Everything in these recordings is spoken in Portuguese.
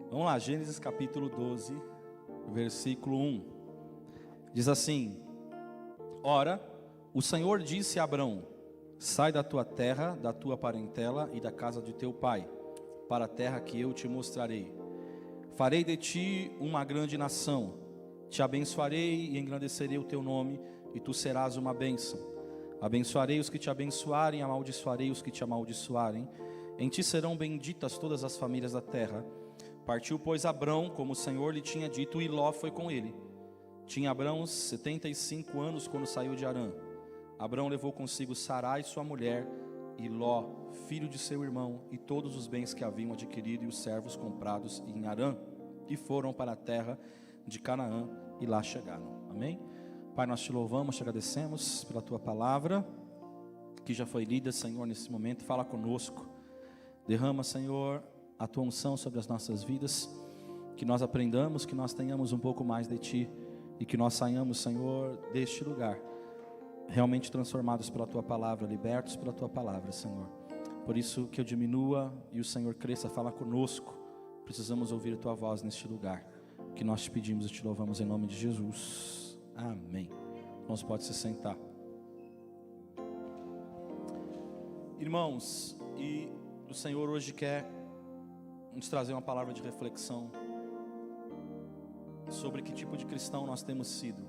Vamos lá, Gênesis capítulo 12, versículo 1. Diz assim: Ora, o Senhor disse a Abrão: sai da tua terra, da tua parentela e da casa de teu pai, para a terra que eu te mostrarei. Farei de ti uma grande nação, te abençoarei e engrandecerei o teu nome, e tu serás uma bênção. Abençoarei os que te abençoarem, amaldiçoarei os que te amaldiçoarem. Em ti serão benditas todas as famílias da terra. Partiu, pois, Abrão, como o Senhor lhe tinha dito, e Ló foi com ele. Tinha Abrão 75 anos quando saiu de Harã. Abrão levou consigo Sarai, sua mulher, e Ló, filho de seu irmão, e todos os bens que haviam adquirido e os servos comprados em Harã, e foram para a terra de Canaã, e lá chegaram. Amém? Pai, nós te louvamos, te agradecemos pela tua palavra, que já foi lida, Senhor, nesse momento. Fala conosco. Derrama, Senhor, a tua unção sobre as nossas vidas, que nós aprendamos, que nós tenhamos um pouco mais de ti, e que nós saiamos, Senhor, deste lugar realmente transformados pela tua palavra, libertos pela tua palavra, Senhor. Por isso que eu diminua e o Senhor cresça. Fala conosco. Precisamos ouvir a tua voz neste lugar, que nós te pedimos e te louvamos em nome de Jesus. Amém. Irmãos, pode se sentar. Irmãos, e o Senhor hoje quer nos trazer uma palavra de reflexão sobre que tipo de cristão nós temos sido.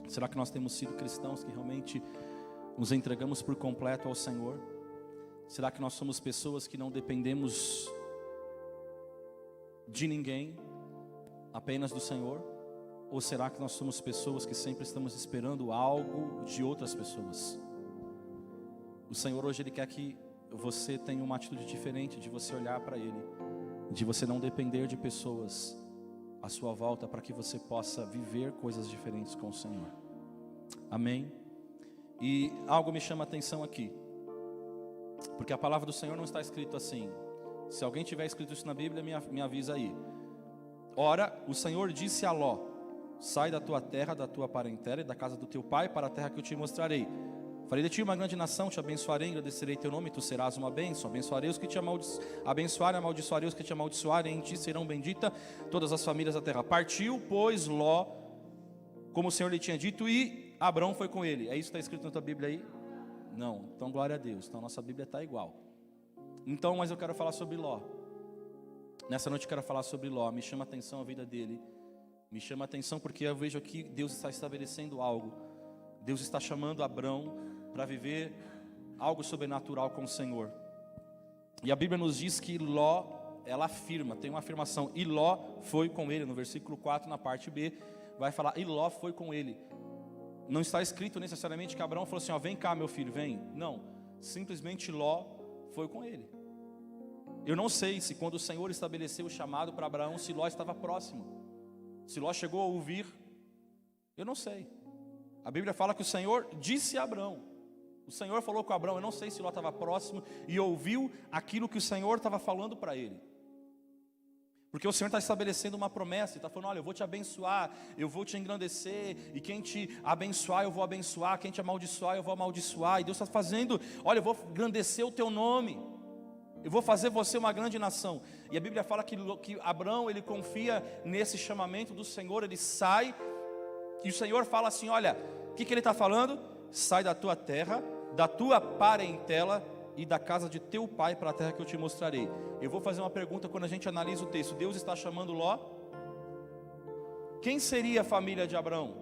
Será que nós temos sido cristãos que realmente nos entregamos por completo ao Senhor? Será que nós somos pessoas que não dependemos de ninguém, apenas do Senhor? Ou será que nós somos pessoas que sempre estamos esperando algo de outras pessoas? O Senhor hoje Ele quer que você tenha uma atitude diferente, de você olhar para Ele, de você não depender de pessoas à sua volta, para que você possa viver coisas diferentes com o Senhor. Amém? E algo me chama a atenção aqui, porque a palavra do Senhor não está escrito assim. Se alguém tiver escrito isso na Bíblia, me avisa aí. Ora, o Senhor disse a Ló: sai da tua terra, da tua parentela e da casa do teu pai, para a terra que eu te mostrarei. Farei de ti uma grande nação, te abençoarei, engrandecerei teu nome, e tu serás uma bênção. Abençoarei os que te abençoarem, amaldiçoarei os que te amaldiçoarem, em ti serão benditas todas as famílias da terra. Partiu, pois, Ló, como o Senhor lhe tinha dito, e Abrão foi com ele. É isso que está escrito na tua Bíblia aí? Não. Então glória a Deus. Então nossa Bíblia está igual. Então, mas eu quero falar sobre Ló. Nessa noite eu quero falar sobre Ló. Me chama a atenção a vida dele. Me chama a atenção porque eu vejo aqui Deus está estabelecendo algo. Deus está chamando Abrão para viver algo sobrenatural com o Senhor. E a Bíblia nos diz que Ló, ela afirma, tem uma afirmação: e Ló foi com ele. No versículo 4, na parte B, vai falar: e Ló foi com ele. Não está escrito necessariamente que Abrão falou assim: ó, vem cá meu filho, vem. Não, simplesmente Ló foi com ele. Eu não sei se quando o Senhor estabeleceu o chamado para Abraão, se Ló estava próximo, se Ló chegou a ouvir. Eu não sei. A Bíblia fala que o Senhor disse a Abrão. O Senhor falou com Abrão. Eu não sei se Ló estava próximo e ouviu aquilo que o Senhor estava falando para ele. Porque o Senhor está estabelecendo uma promessa. Ele está falando: olha, eu vou te abençoar, eu vou te engrandecer, e quem te abençoar eu vou abençoar, quem te amaldiçoar eu vou amaldiçoar. E Deus está fazendo: olha, eu vou engrandecer o teu nome, eu vou fazer você uma grande nação. E a Bíblia fala que Abrão, ele confia nesse chamamento do Senhor. Ele sai, e o Senhor fala assim: olha, o que ele está falando? Sai da tua terra, da tua parentela e da casa de teu pai, para a terra que eu te mostrarei. Eu vou fazer uma pergunta quando a gente analisa o texto. Deus está chamando Ló. Quem seria a família de Abrão?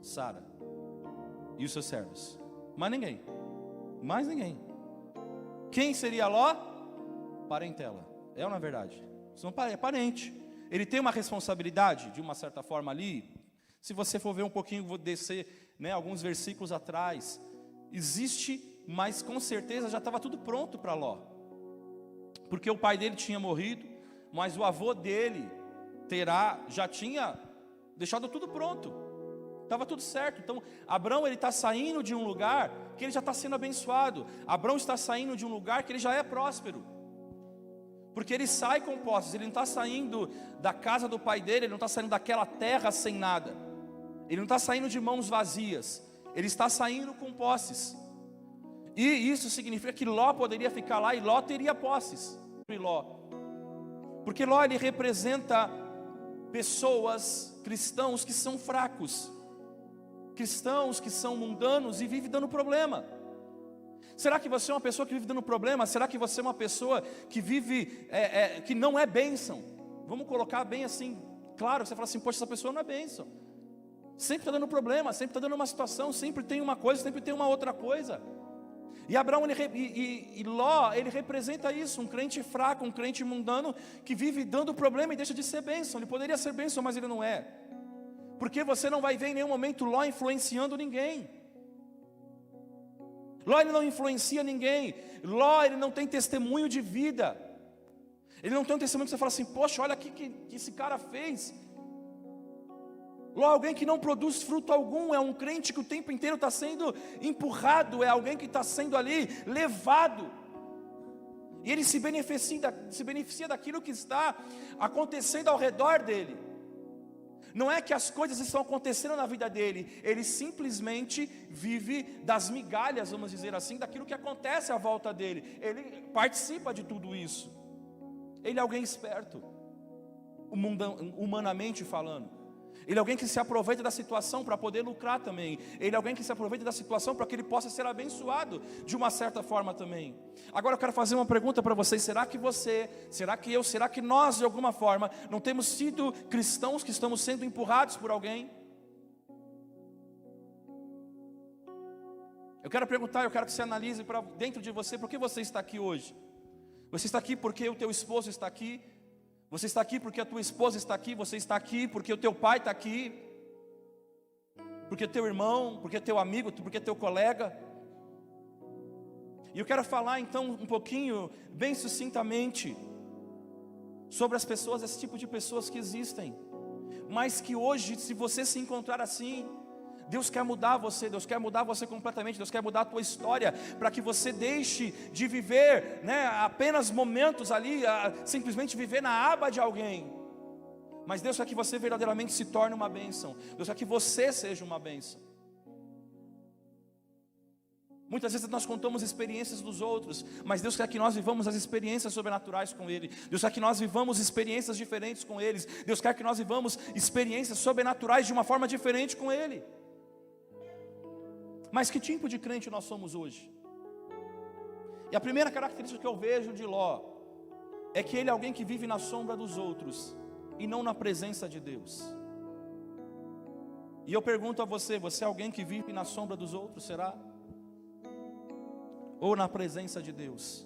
Sara e os seus servos. Mais ninguém. Mais ninguém. Quem seria Ló? Parentela. É ou não é verdade? É parente. Ele tem uma responsabilidade, de uma certa forma ali. Se você for ver um pouquinho, vou descer, alguns versículos atrás. Existe, mas com certeza já estava tudo pronto para Ló. Porque o pai dele tinha morrido, mas o avô dele, Terá, já tinha deixado tudo pronto. Estava tudo certo. Então, Abrão, ele está saindo de um lugar que ele já está sendo abençoado. Abrão está saindo de um lugar que ele já é próspero. Porque ele sai com posses. Ele não está saindo da casa do pai dele, ele não está saindo daquela terra sem nada. Ele não está saindo de mãos vazias. Ele está saindo com posses. E isso significa que Ló poderia ficar lá e Ló teria posses. Ló. Porque Ló, ele representa pessoas, cristãos que são fracos, cristãos que são mundanos e vivem dando problema. Será que você é uma pessoa que vive dando problema? Será que você é uma pessoa que vive, que não é bênção? Vamos colocar bem assim, claro, você fala assim, poxa, essa pessoa não é bênção. Sempre está dando problema, sempre está dando uma situação, sempre tem uma coisa, sempre tem uma outra coisa. E Abraão, e Ló, ele representa isso, um crente fraco, um crente mundano, que vive dando problema e deixa de ser bênção. Ele poderia ser bênção, mas ele não é. Porque você não vai ver em nenhum momento Ló influenciando ninguém. Ló, ele não influencia ninguém. Ló, ele não tem testemunho de vida. Ele não tem um testemunho que você fala assim, poxa, olha o que esse cara fez. Ló, alguém que não produz fruto algum, é um crente que o tempo inteiro está sendo empurrado, é alguém que está sendo ali levado. E ele se beneficia daquilo que está acontecendo ao redor dele. Não é que as coisas estão acontecendo na vida dele, ele simplesmente vive das migalhas, vamos dizer assim, daquilo que acontece à volta dele. Ele participa de tudo isso. Ele é alguém esperto, humanamente falando. Ele é alguém que se aproveita da situação para poder lucrar também. Ele é alguém que se aproveita da situação para que ele possa ser abençoado de uma certa forma também. Agora eu quero fazer uma pergunta para vocês. Será que você, será que eu, será que nós de alguma forma não temos sido cristãos que estamos sendo empurrados por alguém? Eu quero perguntar, eu quero que você analise para dentro de você, por que você está aqui hoje? Você está aqui porque o teu esposo está aqui? Você está aqui porque a tua esposa está aqui? Você está aqui porque o teu pai está aqui? Porque teu irmão, porque teu amigo, porque teu colega? E eu quero falar então um pouquinho, bem sucintamente, sobre as pessoas, esse tipo de pessoas que existem. Mas que hoje, se você se encontrar assim, Deus quer mudar você completamente. Deus quer mudar a tua história, para que você deixe de viver, apenas momentos ali, simplesmente viver na aba de alguém. Mas Deus quer que você verdadeiramente se torne uma bênção. Deus quer que você seja uma bênção. Muitas vezes nós contamos experiências dos outros, mas Deus quer que nós vivamos as experiências sobrenaturais com Ele. Deus quer que nós vivamos experiências diferentes com eles. Deus quer que nós vivamos experiências sobrenaturais de uma forma diferente com Ele. Mas que tipo de crente nós somos hoje? E a primeira característica que eu vejo de Ló é que ele é alguém que vive na sombra dos outros e não na presença de Deus. E eu pergunto a você, você é alguém que vive na sombra dos outros, será? Ou na presença de Deus?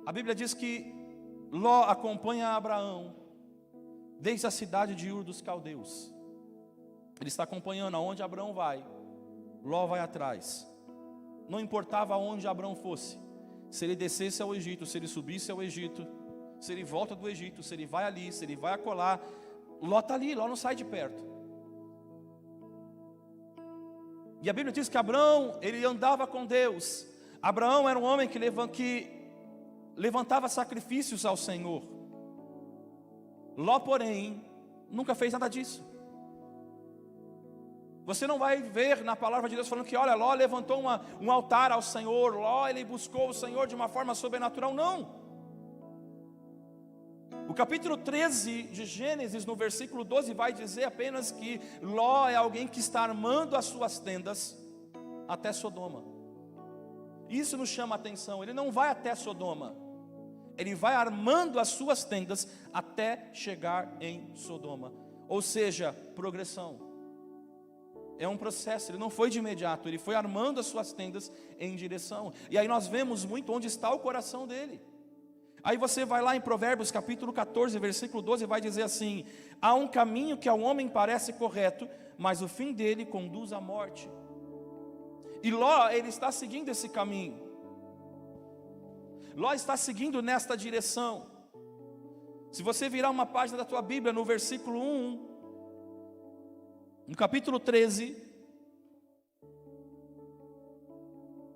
A Bíblia diz que Ló acompanha Abraão desde a cidade de Ur dos Caldeus. Ele está acompanhando aonde Abraão vai, Ló vai atrás. Não importava aonde Abraão fosse, se ele descesse ao Egito, se ele subisse ao Egito, se ele volta do Egito, se ele vai ali, se ele vai acolá, Ló está ali, Ló não sai de perto. E a Bíblia diz que Abraão, ele andava com Deus. Abraão era um homem que levantava sacrifícios ao Senhor. Ló, porém, nunca fez nada disso. Você não vai ver na palavra de Deus falando que, olha, Ló levantou um altar ao Senhor, Ló, ele buscou o Senhor de uma forma sobrenatural, não. O capítulo 13 de Gênesis, no versículo 12, vai dizer apenas que Ló é alguém que está armando as suas tendas até Sodoma. Isso nos chama a atenção, ele não vai até Sodoma, ele vai armando as suas tendas até chegar em Sodoma. Ou seja, progressão. É um processo, ele não foi de imediato, ele foi armando as suas tendas em direção. E aí nós vemos muito onde está o coração dele. Aí você vai lá em Provérbios capítulo 14, versículo 12, vai dizer assim: há um caminho que ao homem parece correto, mas o fim dele conduz à morte. E Ló, ele está seguindo esse caminho. Ló está seguindo nesta direção. Se você virar uma página da tua Bíblia, no versículo 1, no capítulo 13,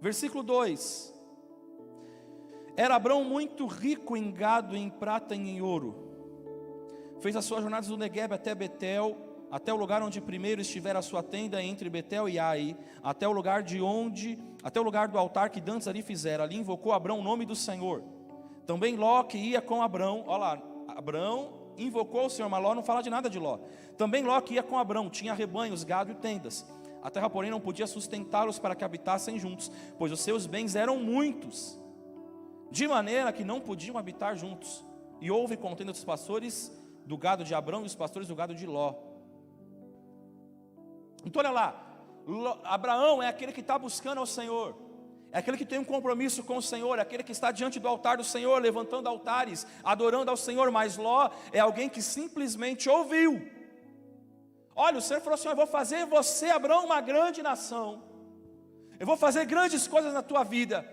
versículo 2: era Abrão muito rico em gado, em prata e em ouro. Fez as suas jornadas do Neguebe até Betel, até o lugar onde primeiro estivera a sua tenda, entre Betel e Ai, até o lugar do altar que dantes ali fizera. Ali invocou Abrão o nome do Senhor. Também Ló que ia com Abrão, olha lá, Abrão invocou o Senhor, mas Ló não fala de nada de Ló. Também Ló que ia com Abrão, tinha rebanhos, gado e tendas. A terra, porém, não podia sustentá-los para que habitassem juntos, pois os seus bens eram muitos, de maneira que não podiam habitar juntos. E houve contenda dos pastores do gado de Abrão e os pastores do gado de Ló. Então olha lá, Abraão é aquele que está buscando ao Senhor, é aquele que tem um compromisso com o Senhor, é aquele que está diante do altar do Senhor, levantando altares, adorando ao Senhor. Mas Ló é alguém que simplesmente ouviu. Olha, o Senhor falou assim: eu vou fazer você, Abraão, uma grande nação, eu vou fazer grandes coisas na tua vida.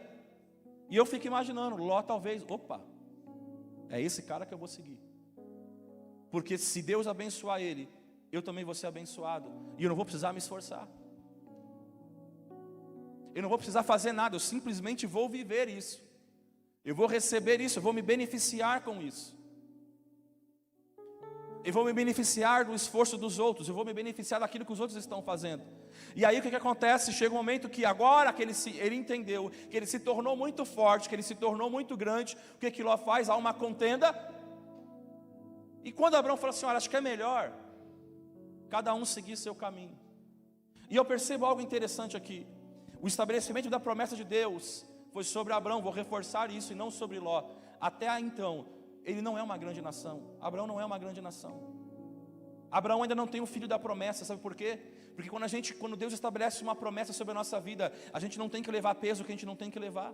E eu fico imaginando, Ló talvez, opa, é esse cara que eu vou seguir, porque se Deus abençoar ele, eu também vou ser abençoado, e eu não vou precisar me esforçar, eu não vou precisar fazer nada, eu simplesmente vou viver isso, eu vou receber isso, eu vou me beneficiar com isso, eu vou me beneficiar do esforço dos outros, eu vou me beneficiar daquilo que os outros estão fazendo. E aí o que acontece? Chega um momento que agora que ele entendeu, que ele se tornou muito forte, que ele se tornou muito grande, o que Ló faz? Há uma contenda. E quando Abraão fala assim: olha, acho que é melhor cada um seguir seu caminho. E eu percebo algo interessante aqui. O estabelecimento da promessa de Deus foi sobre Abraão, vou reforçar isso, e não sobre Ló. Até então, ele não é uma grande nação. Abraão não é uma grande nação. Abraão ainda não tem o filho da promessa, sabe por quê? Porque quando Deus estabelece uma promessa sobre a nossa vida, a gente não tem que levar peso que a gente não tem que levar.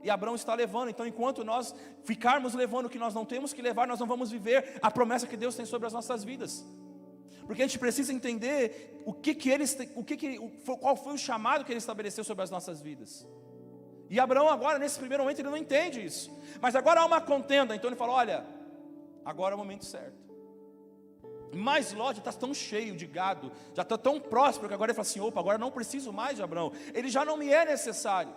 E Abraão está levando. Então enquanto nós ficarmos levando o que nós não temos que levar, nós não vamos viver a promessa que Deus tem sobre as nossas vidas. Porque a gente precisa entender qual foi o chamado que Ele estabeleceu sobre as nossas vidas. E Abraão agora, nesse primeiro momento, ele não entende isso. Mas agora há uma contenda, então ele fala: olha, agora é o momento certo. Mas Ló já está tão cheio de gado, já está tão próspero, que agora ele fala assim: opa, agora não preciso mais de Abraão, ele já não me é necessário,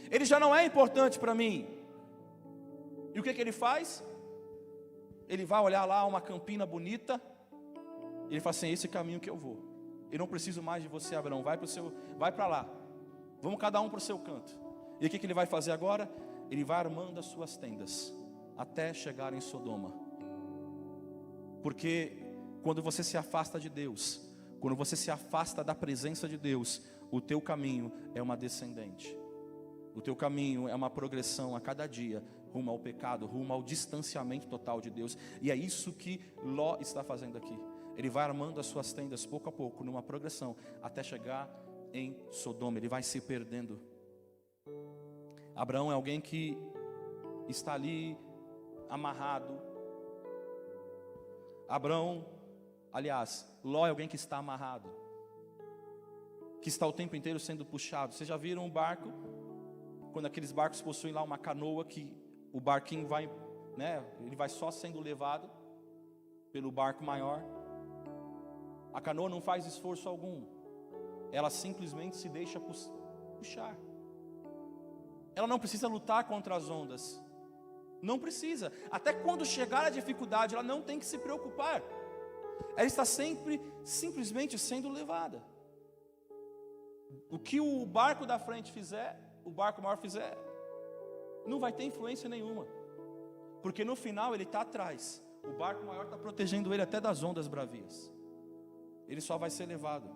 ele já não é importante para mim. E o que ele faz? Ele vai olhar lá uma campina bonita, e ele fala assim: é esse caminho que eu vou, eu não preciso mais de você, Abraão, vai para lá, vamos cada um para o seu canto. E o que ele vai fazer agora? Ele vai armando as suas tendas, até chegar em Sodoma. Porque quando você se afasta de Deus, quando você se afasta da presença de Deus, o teu caminho é uma descendente, o teu caminho é uma progressão a cada dia, rumo ao pecado, rumo ao distanciamento total de Deus. E é isso que Ló está fazendo aqui. Ele vai armando as suas tendas pouco a pouco, numa progressão, até chegar em Sodoma. Ele vai se perdendo. Abraão é alguém que está ali amarrado. Ló é alguém que está amarrado, que está o tempo inteiro sendo puxado. Vocês já viram um barco? Quando aqueles barcos possuem lá uma canoa, que o barquinho vai, ele vai só sendo levado pelo barco maior. A canoa não faz esforço algum, ela simplesmente se deixa puxar. Ela não precisa lutar contra as ondas, não precisa. Até quando chegar a dificuldade, ela não tem que se preocupar. Ela está sempre, simplesmente sendo levada. O que o barco da frente fizer, o barco maior fizer, não vai ter influência nenhuma. Porque no final ele está atrás. O barco maior está protegendo ele até das ondas bravias. Ele só vai ser levado.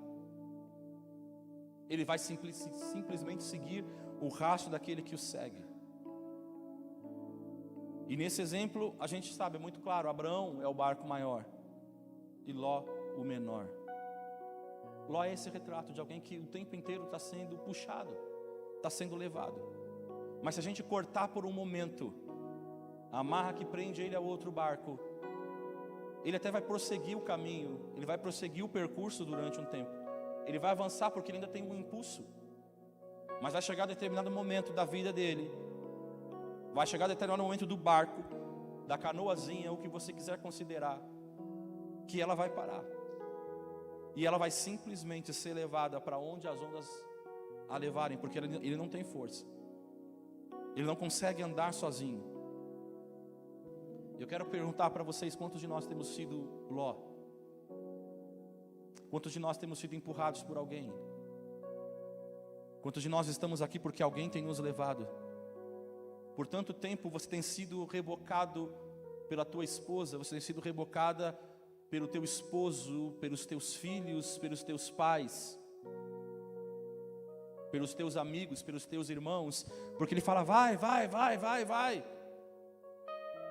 Ele vai simplesmente seguir o rastro daquele que o segue. E nesse exemplo a gente sabe, é muito claro, Abraão é o barco maior e Ló o menor. Ló é esse retrato de alguém que o tempo inteiro está sendo puxado, está sendo levado. Mas se a gente cortar por um momento a amarra que prende ele ao outro barco, ele até vai prosseguir o caminho, ele vai prosseguir o percurso durante um tempo, ele vai avançar porque ele ainda tem um impulso. Mas vai chegar determinado momento da vida dele, vai chegar determinado momento do barco, da canoazinha, o que você quiser considerar, que ela vai parar. E ela vai simplesmente ser levada para onde as ondas a levarem, porque ele não tem força. Ele não consegue andar sozinho. Eu quero perguntar para vocês, quantos de nós temos sido Ló? Quantos de nós temos sido empurrados por alguém? Quantos de nós estamos aqui porque alguém tem nos levado? Por tanto tempo você tem sido rebocado pela tua esposa, você tem sido rebocada pelo teu esposo, pelos teus filhos, pelos teus pais, pelos teus amigos, pelos teus irmãos, porque ele fala, vai.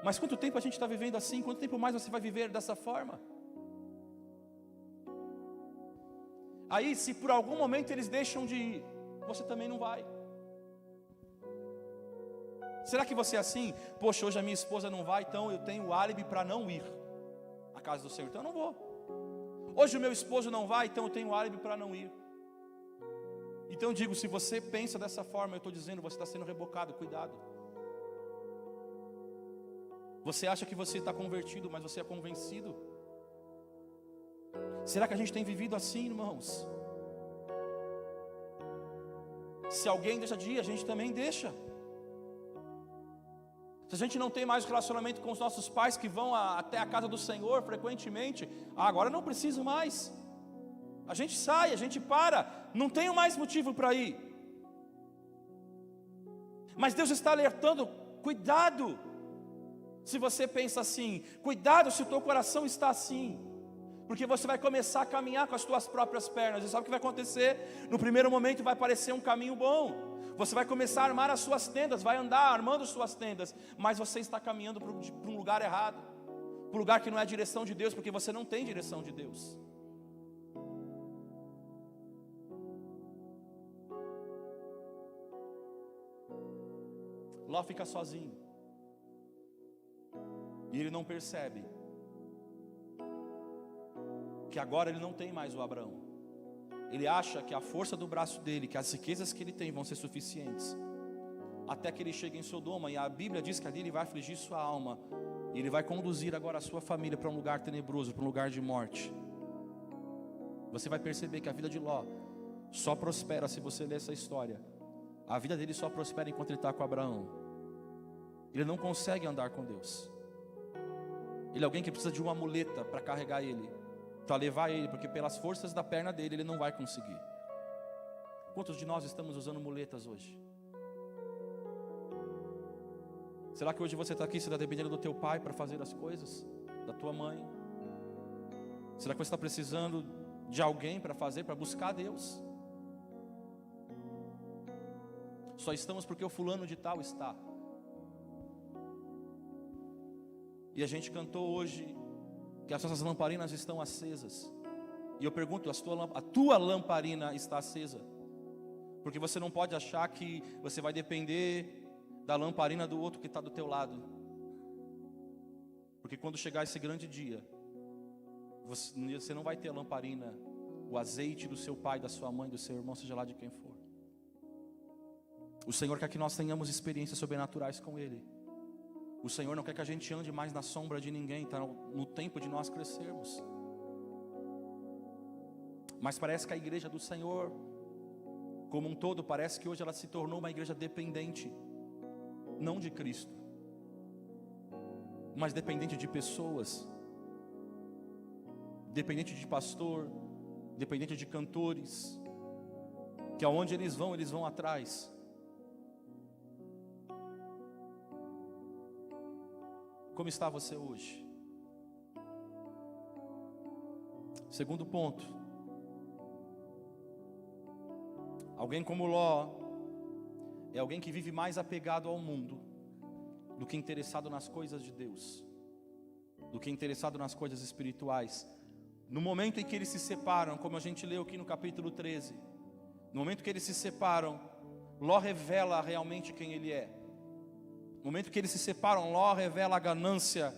Mas quanto tempo a gente está vivendo assim? Quanto tempo mais você vai viver dessa forma? Aí, se por algum momento eles deixam de ir, você também não vai. Será que você é assim? Poxa, hoje a minha esposa não vai, então eu tenho o álibi para não ir à casa do Senhor, então eu não vou. Hoje o meu esposo não vai, então eu tenho o álibi para não ir. Então eu digo, se você pensa dessa forma, eu estou dizendo, você está sendo rebocado, cuidado. Você acha que você está convertido, mas você é convencido. Será que a gente tem vivido assim, irmãos? Se alguém deixa de ir, a gente também deixa. Se a gente não tem mais relacionamento com os nossos pais que vão até a casa do Senhor frequentemente, agora não preciso mais. A gente sai, a gente para, não tenho mais motivo para ir. Mas Deus está alertando, cuidado. Se você pensa assim, cuidado se o teu coração está assim. Porque você vai começar a caminhar com as tuas próprias pernas. E sabe o que vai acontecer? No primeiro momento vai parecer um caminho bom. Você vai começar a armar as suas tendas, vai andar armando as suas tendas. Mas você está caminhando para um lugar errado. Para um lugar que não é a direção de Deus, porque você não tem direção de Deus. Ló fica sozinho. E ele não percebe que agora ele não tem mais o Abraão. Ele acha que a força do braço dele, que as riquezas que ele tem vão ser suficientes, até que ele chegue em Sodoma. E a Bíblia diz que ali ele vai afligir sua alma. E ele vai conduzir agora a sua família para um lugar tenebroso, para um lugar de morte. Você vai perceber que a vida de Ló só prospera se você ler essa história. A vida dele só prospera enquanto ele está com Abraão. Ele não consegue andar com Deus. Ele é alguém que precisa de uma muleta para carregar ele, para levar ele, porque pelas forças da perna dele ele não vai conseguir. Quantos de nós estamos usando muletas hoje? Será que hoje você está aqui, você está dependendo do teu pai para fazer as coisas? Da tua mãe? Será que você está precisando de alguém para fazer, para buscar Deus? Só estamos porque o fulano de tal está. E a gente cantou hoje que as nossas lamparinas estão acesas. E eu pergunto, a tua lamparina está acesa? Porque você não pode achar que você vai depender da lamparina do outro que está do teu lado. Porque quando chegar esse grande dia, você não vai ter a lamparina, o azeite do seu pai, da sua mãe, do seu irmão, seja lá de quem for. O Senhor quer que nós tenhamos experiências sobrenaturais com Ele. O Senhor não quer que a gente ande mais na sombra de ninguém. Está no tempo de nós crescermos. Mas parece que a igreja do Senhor, como um todo, parece que hoje ela se tornou uma igreja dependente, não de Cristo, mas dependente de pessoas, dependente de pastor, dependente de cantores, que aonde eles vão atrás. Como está você hoje? Segundo ponto. Alguém como Ló é alguém que vive mais apegado ao mundo do que interessado nas coisas de Deus, do que interessado nas coisas espirituais. No momento em que eles se separam, como a gente leu aqui no capítulo 13, no momento que eles se separam, Ló revela realmente quem ele é. No momento que eles se separam, Ló revela a ganância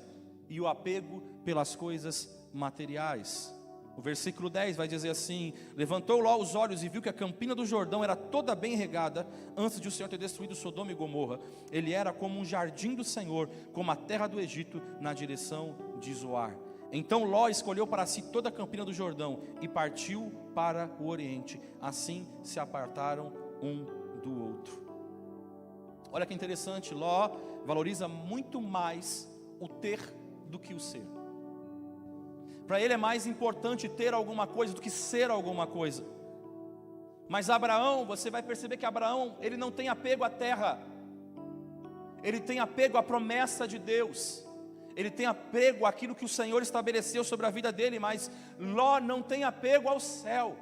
e o apego pelas coisas materiais. O versículo 10 vai dizer assim: levantou Ló os olhos e viu que a campina do Jordão era toda bem regada, antes de o Senhor ter destruído Sodoma e Gomorra. Ele era como um jardim do Senhor, como a terra do Egito, na direção de Zoar. Então Ló escolheu para si toda a campina do Jordão e partiu para o oriente. Assim se apartaram um do outro. Olha que interessante, Ló valoriza muito mais o ter do que o ser. Para ele é mais importante ter alguma coisa do que ser alguma coisa. Mas Abraão, você vai perceber que Abraão, ele não tem apego à terra. ele tem apego à promessa de Deus, ele tem apego àquilo que o Senhor estabeleceu sobre a vida dele, mas Ló não tem apego ao céu.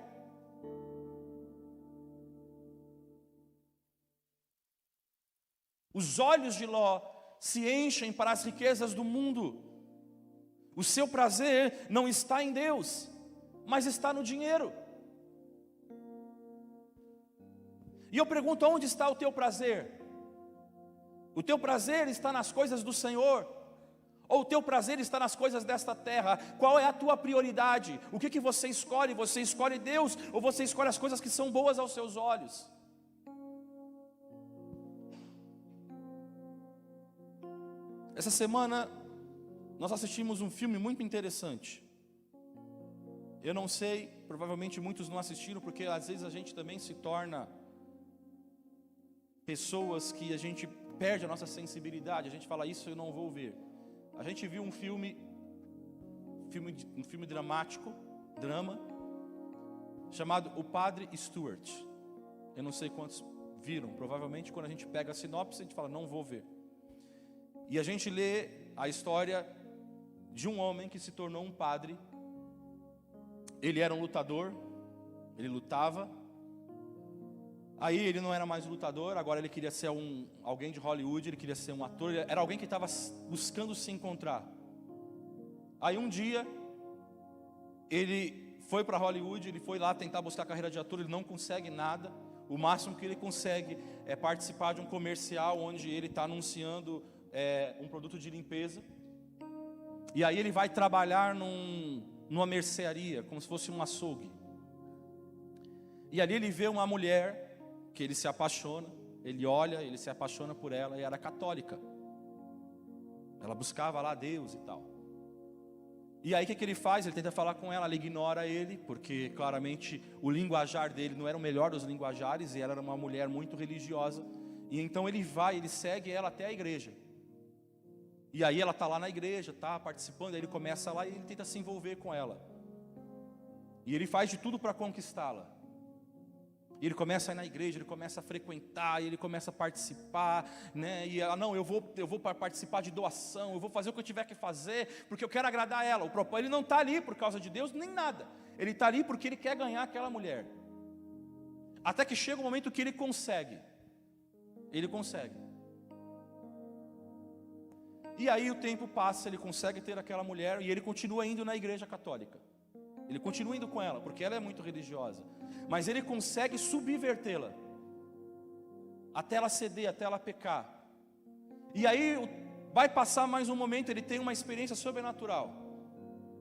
Os olhos de Ló se enchem para as riquezas do mundo. O seu prazer não está em Deus, mas está no dinheiro. E eu pergunto, onde está o teu prazer? O teu prazer está nas coisas do Senhor? Ou o teu prazer está nas coisas desta terra? Qual é a tua prioridade? O que você escolhe? Você escolhe Deus ou você escolhe as coisas que são boas aos seus olhos? Essa semana nós assistimos um filme muito interessante. Eu não sei, provavelmente muitos não assistiram, porque às vezes a gente também se torna pessoas que a gente perde a nossa sensibilidade. A gente fala, isso eu não vou ver. A gente viu um filme dramático, drama, chamado O Padre Stuart. Eu não sei quantos viram. Provavelmente quando a gente pega a sinopse, a gente fala, não vou ver. E a gente lê a história de um homem que se tornou um padre. Ele era um lutador, ele lutava. Aí ele não era mais um lutador, agora ele queria ser alguém de Hollywood, ele queria ser um ator, era alguém que estava buscando se encontrar. Aí um dia, ele foi para Hollywood, ele foi lá tentar buscar a carreira de ator, ele não consegue nada. O máximo que ele consegue é participar de um comercial onde ele está anunciando um produto de limpeza. E aí ele vai trabalhar numa mercearia, como se fosse um açougue. E ali ele vê uma mulher que ele se apaixona, ele olha, ele se apaixona por ela, e era católica. Ela buscava lá Deus e tal. E aí o que ele faz? Ele tenta falar com ela ignora ele, porque claramente o linguajar dele não era o melhor dos linguajares, e ela era uma mulher muito religiosa. E então ele segue ela até a igreja. E aí ela está lá na igreja, está participando, aí ele começa lá e ele tenta se envolver com ela. E ele faz de tudo para conquistá-la. E ele começa a ir na igreja, ele começa a frequentar, ele começa a participar, né? E ela, não, eu vou participar de doação, eu vou fazer o que eu tiver que fazer, porque eu quero agradar ela. Ele não está ali por causa de Deus, nem nada. Ele está ali porque ele quer ganhar aquela mulher. Até que chega o momento que ele consegue. Ele consegue. E aí o tempo passa, ele consegue ter aquela mulher e ele continua indo na igreja católica. Ele continua indo com ela, porque ela é muito religiosa. Mas ele consegue subvertê-la, até ela ceder, até ela pecar. E aí vai passar mais um momento, ele tem uma experiência sobrenatural.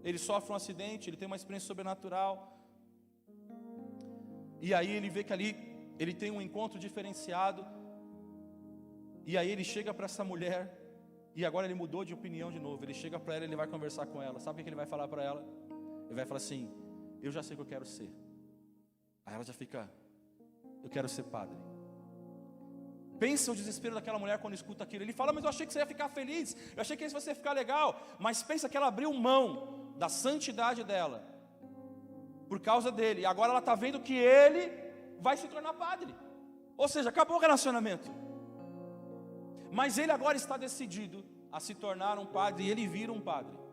Ele sofre um acidente, ele tem uma experiência sobrenatural. E aí ele vê que ali ele tem um encontro diferenciado. E aí ele chega para essa mulher, e agora ele mudou de opinião de novo. Ele chega para ela, ele vai conversar com ela. Sabe o que ele vai falar para ela? Ele vai falar assim, eu já sei o que eu quero ser. Aí ela já fica, eu quero ser padre. Pensa o desespero daquela mulher quando escuta aquilo. Ele fala, mas eu achei que você ia ficar feliz, eu achei que isso ia ficar legal. Mas pensa que ela abriu mão da santidade dela por causa dele. E agora ela está vendo que ele vai se tornar padre. Ou seja, acabou o relacionamento. Mas ele agora está decidido a se tornar um padre, e ele vira um padre.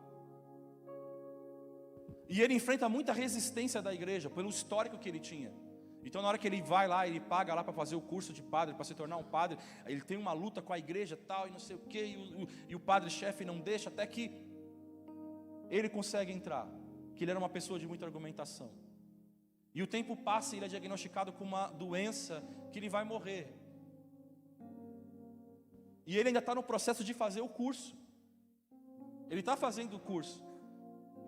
E ele enfrenta muita resistência da igreja, pelo histórico que ele tinha. Então na hora que ele vai lá, ele paga lá para fazer o curso de padre, para se tornar um padre, ele tem uma luta com a igreja tal, e não sei o que, e o padre-chefe não deixa, até que ele consegue entrar, que ele era uma pessoa de muita argumentação. E o tempo passa e ele é diagnosticado com uma doença que ele vai morrer. E ele ainda está no processo de fazer o curso. Ele está fazendo o curso.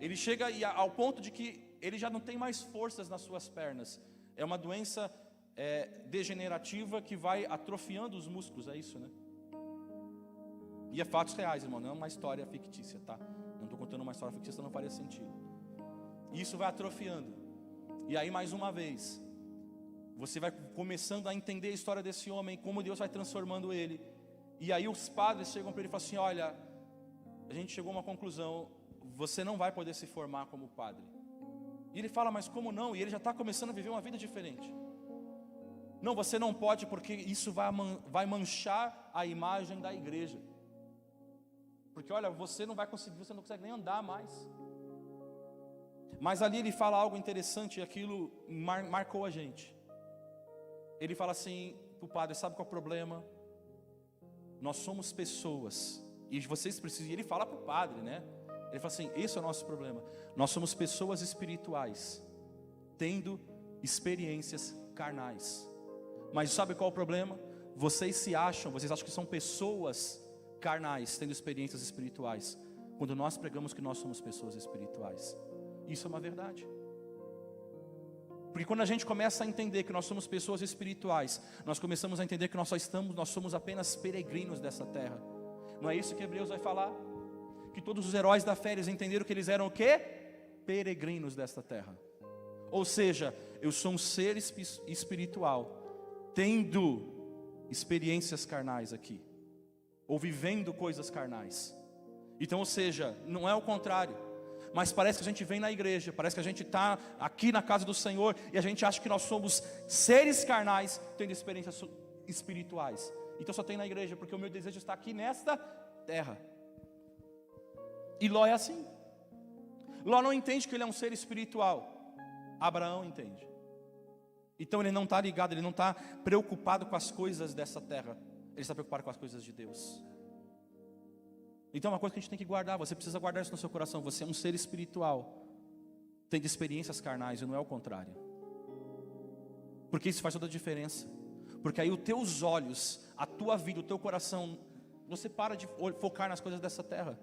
Ele chega ao ponto de que ele já não tem mais forças nas suas pernas. É uma doença degenerativa que vai atrofiando os músculos, é isso, né? E é fatos reais, irmão, não é uma história fictícia, tá? Não estou contando uma história fictícia, não faria sentido. E isso vai atrofiando. E aí mais uma vez, você vai começando a entender a história desse homem, como Deus vai transformando ele. E aí os padres chegam para ele e falam assim, olha, a gente chegou a uma conclusão, você não vai poder se formar como padre. E ele fala, mas como não? E ele já está começando a viver uma vida diferente. Não, você não pode porque isso vai manchar a imagem da igreja. Porque olha, você não consegue nem andar mais. Mas ali ele fala algo interessante e aquilo marcou a gente. Ele fala assim para o padre, sabe qual é o problema? Nós somos pessoas, e vocês precisam, e ele fala para o padre, né? Ele fala assim, esse é o nosso problema. Nós somos pessoas espirituais, tendo experiências carnais. Mas sabe qual é o problema? Vocês acham que são pessoas carnais, tendo experiências espirituais, quando nós pregamos que nós somos pessoas espirituais. Isso é uma verdade. Porque quando a gente começa a entender que nós somos pessoas espirituais, nós começamos a entender que nós somos apenas peregrinos dessa terra. Não é isso que Hebreus vai falar? Que todos os heróis da fé, eles entenderam que eles eram o quê? Peregrinos desta terra. Ou seja, eu sou um ser espiritual, tendo experiências carnais aqui, ou vivendo coisas carnais. Então, ou seja, não é o contrário. Mas parece que a gente vem na igreja, parece que a gente está aqui na casa do Senhor e a gente acha que nós somos seres carnais tendo experiências espirituais. Então só tem na igreja, porque o meu desejo está aqui nesta terra. E Ló é assim. Ló não entende que ele é um ser espiritual. Abraão entende. Então ele não está ligado, ele não está preocupado com as coisas dessa terra. Ele está preocupado com as coisas de Deus. Então é uma coisa que a gente tem que guardar, você precisa guardar isso no seu coração. Você é um ser espiritual, tem experiências carnais e não é o contrário. Porque isso faz toda a diferença. Porque aí os teus olhos, a tua vida, o teu coração, você para de focar nas coisas dessa terra.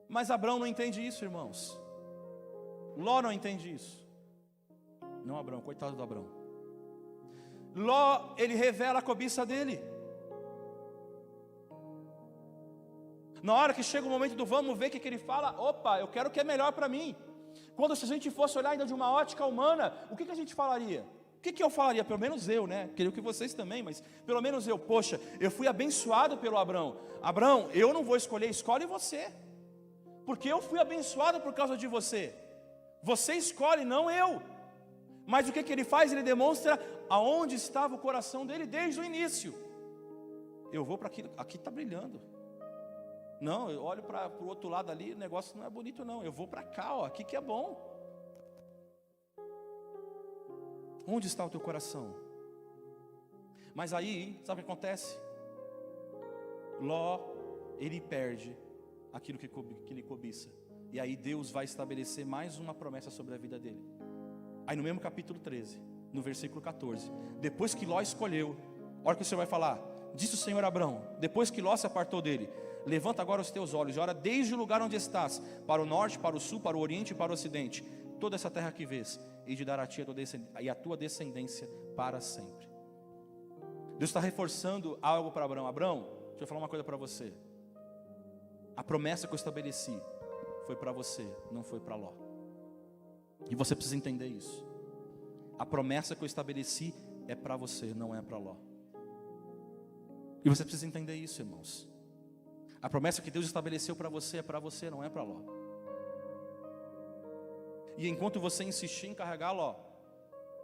Mas Abraão não entende isso, irmãos. Ló não entende isso. Não Abraão, coitado do Abraão. Ló, ele revela a cobiça dele. Na hora que chega o momento do vamos ver o que ele fala, opa, eu quero o que é melhor para mim. Quando se a gente fosse olhar ainda de uma ótica humana, o que a gente falaria? O que eu falaria? Pelo menos eu, né? Creio que vocês também, mas pelo menos eu. Poxa, eu fui abençoado pelo Abraão. Abraão, eu não vou escolher, escolhe você. Porque eu fui abençoado por causa de você. Você escolhe, não eu. Mas o que ele faz? Ele demonstra aonde estava o coração dele desde o início. Eu vou para aquilo, aqui está brilhando. Não, eu olho para o outro lado ali, o negócio não é bonito não. Eu vou para cá, ó, aqui que é bom. Onde está o teu coração? Mas aí, sabe o que acontece? Ló, ele perde aquilo que ele cobiça. E aí Deus vai estabelecer mais uma promessa sobre a vida dele. Aí no mesmo capítulo 13, no versículo 14, depois que Ló escolheu, olha o que o Senhor vai falar. Disse o Senhor a Abraão, depois que Ló se apartou dele: levanta agora os teus olhos e olha desde o lugar onde estás, para o norte, para o sul, para o oriente e para o ocidente. Toda essa terra que vês, e de dar a ti a tua descendência para sempre. Deus está reforçando algo para Abraão. Abraão, deixa eu falar uma coisa para você. A promessa que eu estabeleci foi para você, não foi para Ló. E você precisa entender isso. A promessa que eu estabeleci é para você, não é para Ló. E você precisa entender isso, irmãos. A promessa que Deus estabeleceu para você, não é para Ló. E enquanto você insistir em carregar Ló,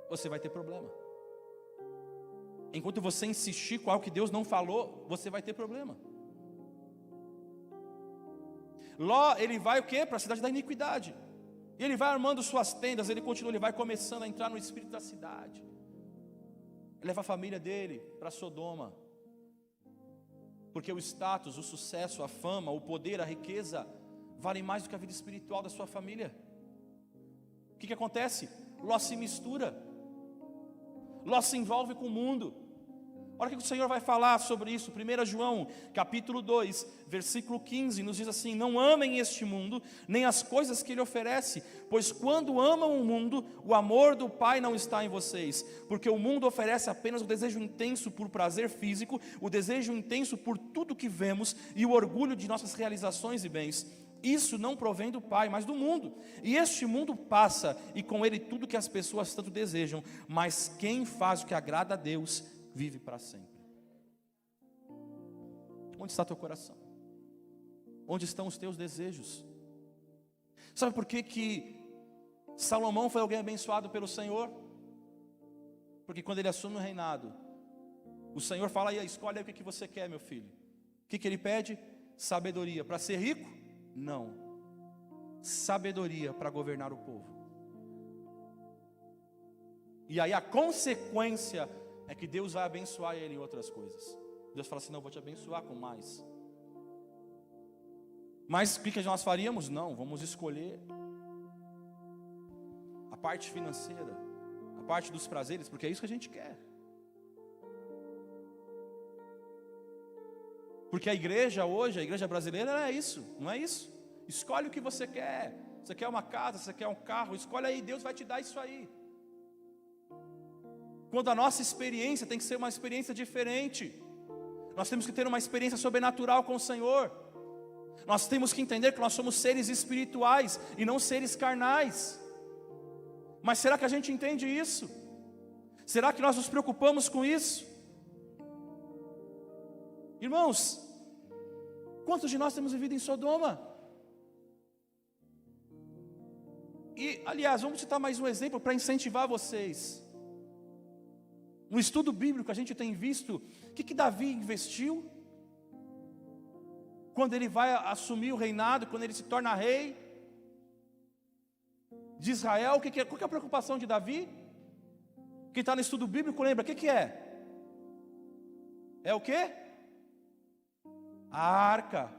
você vai ter problema. Enquanto você insistir com algo que Deus não falou, você vai ter problema. Ló, ele vai o quê? Para a cidade da iniquidade. E ele vai armando suas tendas, ele continua, ele vai começando a entrar no espírito da cidade. Ele leva a família dele para Sodoma. Porque o status, o sucesso, a fama, o poder, a riqueza valem mais do que a vida espiritual da sua família. O que acontece? Ló se mistura. Ló se envolve com o mundo. Olha o que o Senhor vai falar sobre isso. 1 João, capítulo 2, versículo 15, nos diz assim: não amem este mundo, nem as coisas que ele oferece, pois quando amam o mundo, o amor do Pai não está em vocês, porque o mundo oferece apenas o desejo intenso por prazer físico, o desejo intenso por tudo que vemos e o orgulho de nossas realizações e bens. Isso não provém do Pai, mas do mundo. E este mundo passa, e com ele tudo que as pessoas tanto desejam, mas quem faz o que agrada a Deus vive para sempre. Onde está teu coração? Onde estão os teus desejos? Sabe por que Salomão foi alguém abençoado pelo Senhor? Porque quando ele assume o reinado, o Senhor fala: aí, escolhe aí o que você quer, meu filho. O que ele pede? Sabedoria. Para ser rico? Não. Sabedoria para governar o povo. E aí a consequência é que Deus vai abençoar ele em outras coisas. Deus fala assim: não, eu vou te abençoar com mais. Mas o que nós faríamos? Não, vamos escolher a parte financeira, a parte dos prazeres, porque é isso que a gente quer. Porque a igreja hoje, a igreja brasileira, não é isso, não é isso. Escolhe o que você quer. Você quer uma casa, você quer um carro, escolhe aí, Deus vai te dar isso aí. Quando a nossa experiência tem que ser uma experiência diferente. Nós temos que ter uma experiência sobrenatural com o Senhor. Nós temos que entender que nós somos seres espirituais e não seres carnais. Mas será que a gente entende isso? Será que nós nos preocupamos com isso? Irmãos, quantos de nós temos vivido em Sodoma? E, aliás, vamos citar mais um exemplo para incentivar vocês. No estudo bíblico a gente tem visto o que Davi investiu quando ele vai assumir o reinado, quando ele se torna rei de Israel. Qual que é a preocupação de Davi? Quem está no estudo bíblico lembra, o que é? É o quê? A arca.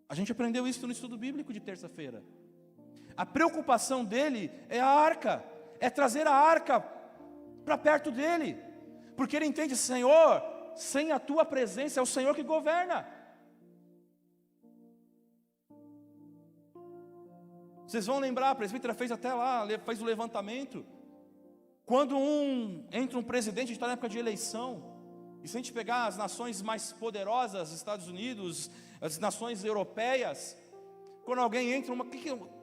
A gente aprendeu isso no estudo bíblico de terça-feira. A preocupação dele é a arca, é trazer a arca para perto dele, porque ele entende: Senhor, sem a tua presença é o Senhor que governa. Vocês vão lembrar, a presbítera fez até lá, fez o levantamento. Quando entra um presidente, a gente está na época de eleição, e se a gente pegar as nações mais poderosas, Estados Unidos, as nações europeias, quando alguém entra,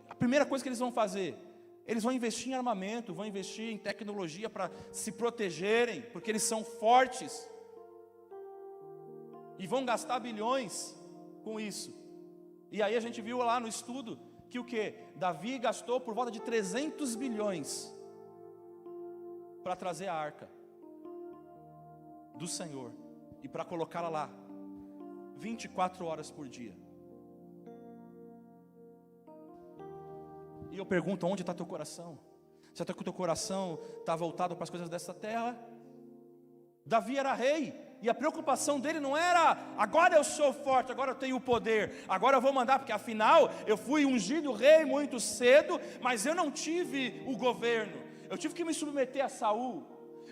a primeira coisa que eles vão fazer? Eles vão investir em armamento, vão investir em tecnologia para se protegerem, porque eles são fortes. E vão gastar bilhões com isso. E aí a gente viu lá no estudo que o quê? Davi gastou por volta de 300 bilhões para trazer a arca do Senhor e para colocá-la lá 24 horas por dia. E eu pergunto: onde está teu coração? Será que o teu coração está voltado para as coisas dessa terra? Davi era rei, e a preocupação dele não era: agora eu sou forte, agora eu tenho o poder, agora eu vou mandar, porque afinal eu fui ungido rei muito cedo, mas eu não tive o governo, eu tive que me submeter a Saul,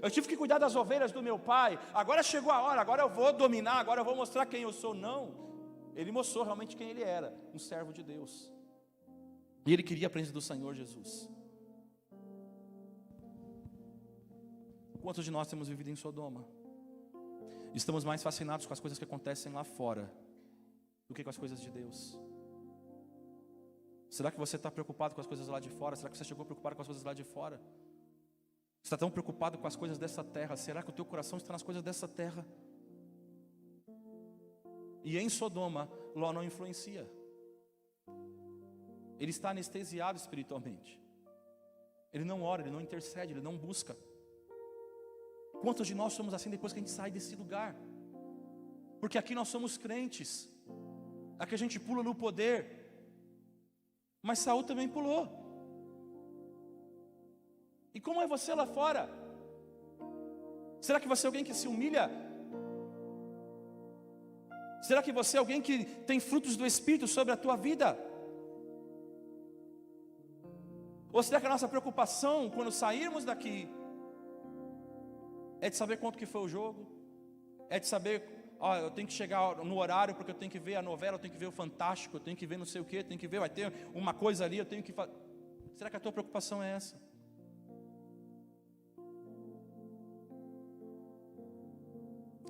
eu tive que cuidar das ovelhas do meu pai, agora chegou a hora, agora eu vou dominar, agora eu vou mostrar quem eu sou. Não, ele mostrou realmente quem ele era, um servo de Deus. E ele queria a presença do Senhor Jesus. Quantos de nós temos vivido em Sodoma? Estamos mais fascinados com as coisas que acontecem lá fora do que com as coisas de Deus. Será que você está preocupado com as coisas lá de fora? Será que você chegou preocupado com as coisas lá de fora? Você está tão preocupado com as coisas dessa terra? Será que o teu coração está nas coisas dessa terra? E em Sodoma, Ló não influencia. Ele está anestesiado espiritualmente. Ele não ora, ele não intercede, ele não busca. Quantos de nós somos assim depois que a gente sai desse lugar? Porque aqui nós somos crentes. Aqui a gente pula no poder. Mas Saul também pulou. E como é você lá fora? Será que você é alguém que se humilha? Será que você é alguém que tem frutos do Espírito sobre a tua vida? Ou será que a nossa preocupação quando sairmos daqui é de saber quanto que foi o jogo? É de saber, eu tenho que chegar no horário porque eu tenho que ver a novela, eu tenho que ver o Fantástico, eu tenho que ver não sei o que, eu tenho que ver, vai ter uma coisa ali, eu tenho que fazer. Será que a tua preocupação é essa?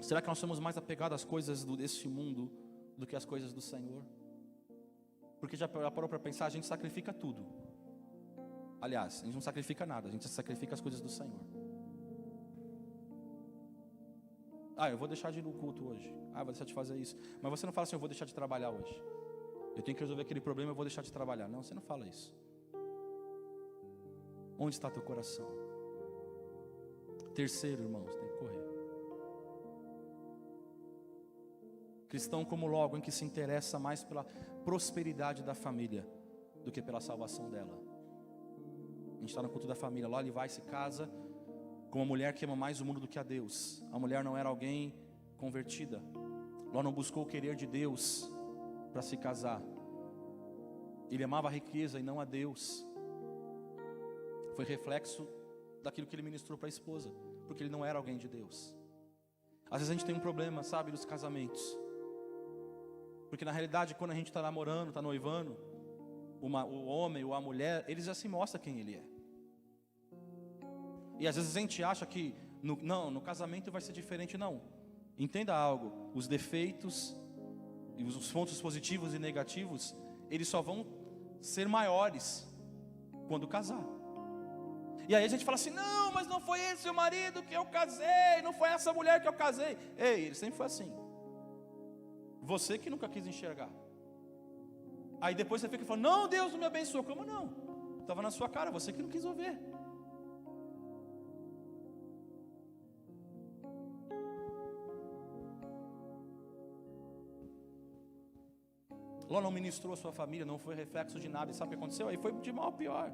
Será que nós somos mais apegados às coisas desse mundo do que às coisas do Senhor? Porque já parou para pensar, a gente sacrifica tudo. Aliás, a gente não sacrifica nada, a gente sacrifica as coisas do Senhor. Eu vou deixar de ir no culto hoje. Vou deixar de fazer isso. Mas você não fala assim: eu vou deixar de trabalhar hoje. Eu tenho que resolver aquele problema, eu vou deixar de trabalhar. Não, você não fala isso. Onde está teu coração? Terceiro, irmãos, tem que correr. Cristão como logo em que se interessa mais pela prosperidade da família do que pela salvação dela. A gente está no culto da família, lá ele vai e se casa com uma mulher que ama mais o mundo do que a Deus. A mulher não era alguém convertida. Ló não buscou o querer de Deus para se casar. Ele amava a riqueza e não a Deus. Foi reflexo daquilo que ele ministrou para a esposa, porque ele não era alguém de Deus. Às vezes a gente tem um problema, sabe, nos casamentos, porque na realidade quando a gente está namorando, está noivando, o homem ou a mulher, ele já se mostra quem ele é. E às vezes a gente acha que no casamento vai ser diferente. Não, entenda algo, os defeitos e os pontos positivos e negativos, eles só vão ser maiores quando casar. E aí a gente fala assim, não, mas não foi esse o marido que eu casei, não foi essa mulher que eu casei. Ei, ele sempre foi assim. Você que nunca quis enxergar. Aí depois você fica falando, não, Deus não me abençoou. Como não? Estava na sua cara, você que não quis ouvir. Ló não ministrou a sua família, não foi reflexo de nada. E sabe o que aconteceu? Aí foi de mal a pior.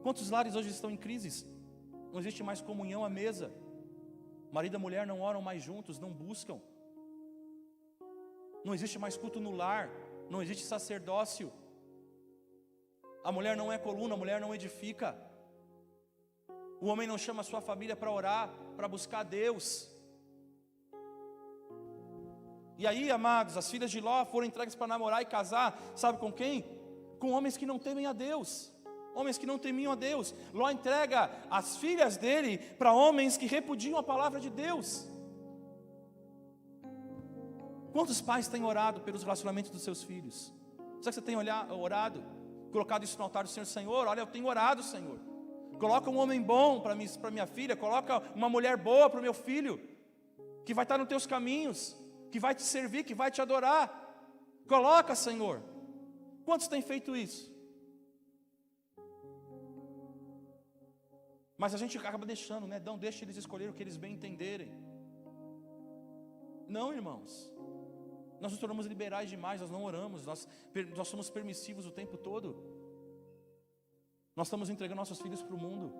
Quantos lares hoje estão em crises? Não existe mais comunhão à mesa. Marido e mulher não oram mais juntos, não buscam. Não existe mais culto no lar. Não existe sacerdócio. A mulher não é coluna, a mulher não edifica. O homem não chama a sua família para orar, para buscar Deus. E aí, amados, as filhas de Ló foram entregues para namorar e casar, sabe com quem? Com homens que não temem a Deus. Homens que não temiam a Deus. Ló entrega as filhas dele para homens que repudiam a palavra de Deus. Quantos pais têm orado pelos relacionamentos dos seus filhos? Será que você tem orado? Colocado isso no altar do Senhor? Senhor, olha, eu tenho orado, Senhor. Coloca um homem bom para minha filha. Coloca uma mulher boa para o meu filho, que vai estar nos teus caminhos, que vai te servir, que vai te adorar. Coloca, Senhor. Quantos têm feito isso? Mas a gente acaba deixando, né? Não deixa eles escolherem o que eles bem entenderem. Não, irmãos. Nós nos tornamos liberais demais, nós não oramos, nós somos permissivos o tempo todo. Nós estamos entregando nossos filhos para o mundo.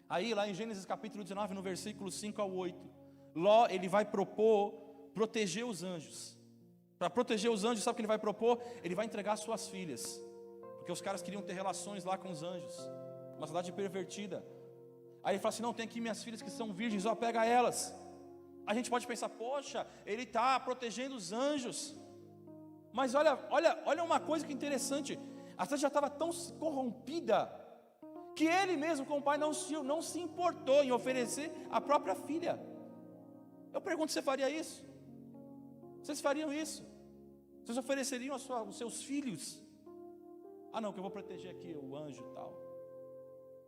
Aí lá em Gênesis capítulo 19, no versículo 5 ao 8, Ló, ele vai propor proteger os anjos. Para proteger os anjos, sabe o que ele vai propor? Ele vai entregar suas filhas. Porque os caras queriam ter relações lá com os anjos. Uma cidade pervertida. Aí ele fala assim, não, tem aqui minhas filhas que são virgens, ó, pega elas. A gente pode pensar, poxa, ele está protegendo os anjos. Mas olha uma coisa que interessante. A cidade já estava tão corrompida, que ele mesmo, como pai, não se importou em oferecer a própria filha. Eu pergunto, você faria isso? Vocês fariam isso? Vocês ofereceriam os seus filhos? Ah não, que eu vou proteger aqui o anjo e tal.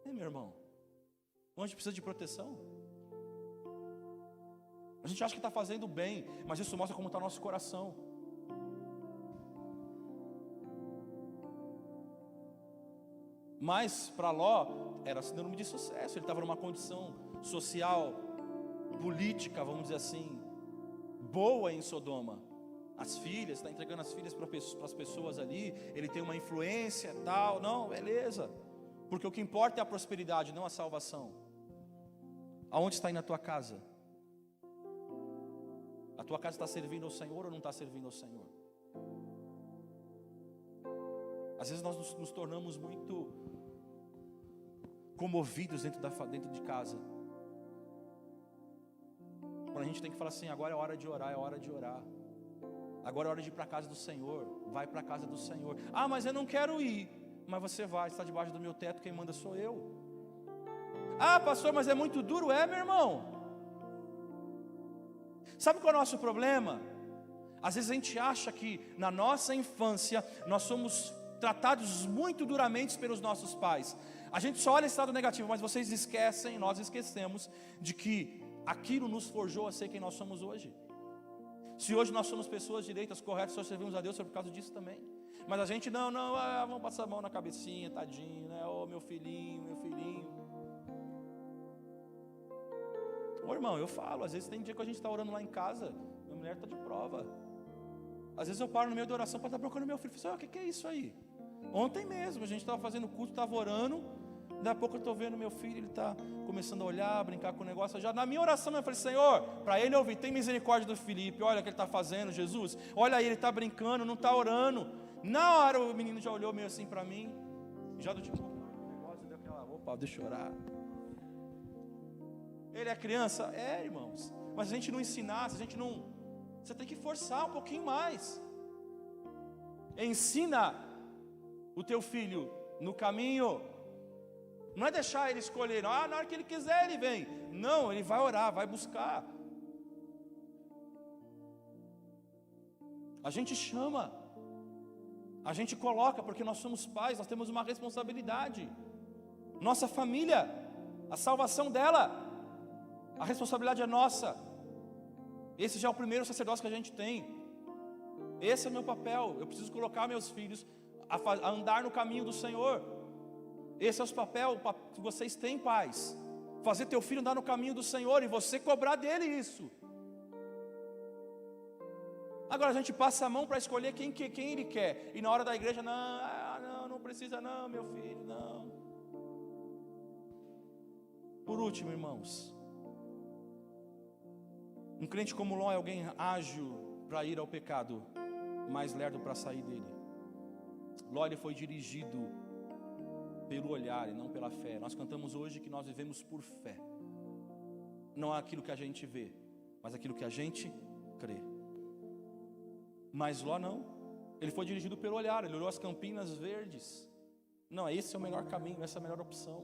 Meu irmão, o anjo precisa de proteção. A gente acha que está fazendo bem, mas isso mostra como está o nosso coração. Mas para Ló era sinônimo de sucesso. Ele estava numa condição social, política, vamos dizer assim, boa em Sodoma. As filhas, está entregando as filhas para as pessoas ali. Ele tem uma influência e tal. Não, beleza. Porque o que importa é a prosperidade, não a salvação. Aonde está indo a tua casa? A tua casa está servindo ao Senhor ou não está servindo ao Senhor? Às vezes nós nos tornamos muito comovidos dentro de casa. Quando a gente tem que falar assim, agora é hora de orar, é hora de orar. Agora é hora de ir para a casa do Senhor. Vai para a casa do Senhor. Ah, mas eu não quero ir. Mas você vai, está debaixo do meu teto, quem manda sou eu. Ah, pastor, mas é muito duro. É, meu irmão. Sabe qual é o nosso problema? Às vezes a gente acha que na nossa infância nós somos tratados muito duramente pelos nossos pais. A gente só olha esse lado negativo, mas vocês esquecem, nós esquecemos de que aquilo nos forjou a ser quem nós somos hoje. Se hoje nós somos pessoas direitas, corretas, só servimos a Deus, foi por causa disso também. Mas a gente, vamos passar a mão na cabecinha, tadinho, né? Oh, meu filhinho. Ô irmão, eu falo, às vezes tem dia que a gente está orando lá em casa, minha mulher está de prova. Às vezes eu paro no meio da oração para estar procurando meu filho. Eu falo assim, o que é isso aí? Ontem mesmo, a gente estava fazendo culto, estava orando. Daqui a pouco eu estou vendo meu filho, ele está começando a olhar, a brincar com o negócio. Já na minha oração eu falei, Senhor, para ele ouvir, tem misericórdia do Felipe. Olha o que ele está fazendo, Jesus. Olha aí, ele está brincando, não está orando. Na hora o menino já olhou meio assim para mim. Já do tipo, o negócio deu aquela, opa, deixa eu orar. Ele é criança? É, irmãos. Mas se a gente não ensinar, se a gente não... Você tem que forçar um pouquinho mais. Ensina o teu filho no caminho. Não é deixar ele escolher. Na hora que ele quiser ele vem. Não, ele vai orar, vai buscar. A gente chama. A gente coloca, porque nós somos pais, nós temos uma responsabilidade. Nossa família, a salvação dela, a responsabilidade é nossa. Esse já é o primeiro sacerdócio que a gente tem. Esse é o meu papel. Eu preciso colocar meus filhos a andar no caminho do Senhor. Esse é o papel que vocês têm, pais. Fazer teu filho andar no caminho do Senhor e você cobrar dele isso. Agora a gente passa a mão para escolher quem ele quer. E na hora da igreja, não precisa não, meu filho, não. Por último, irmãos, um crente como Ló é alguém ágil para ir ao pecado, mas lerdo para sair dele. Ló, ele foi dirigido pelo olhar e não pela fé. Nós cantamos hoje que nós vivemos por fé. Não é aquilo que a gente vê, mas aquilo que a gente crê. Mas Ló não. Ele foi dirigido pelo olhar. Ele olhou as campinas verdes. Não, esse é o melhor caminho, essa é a melhor opção.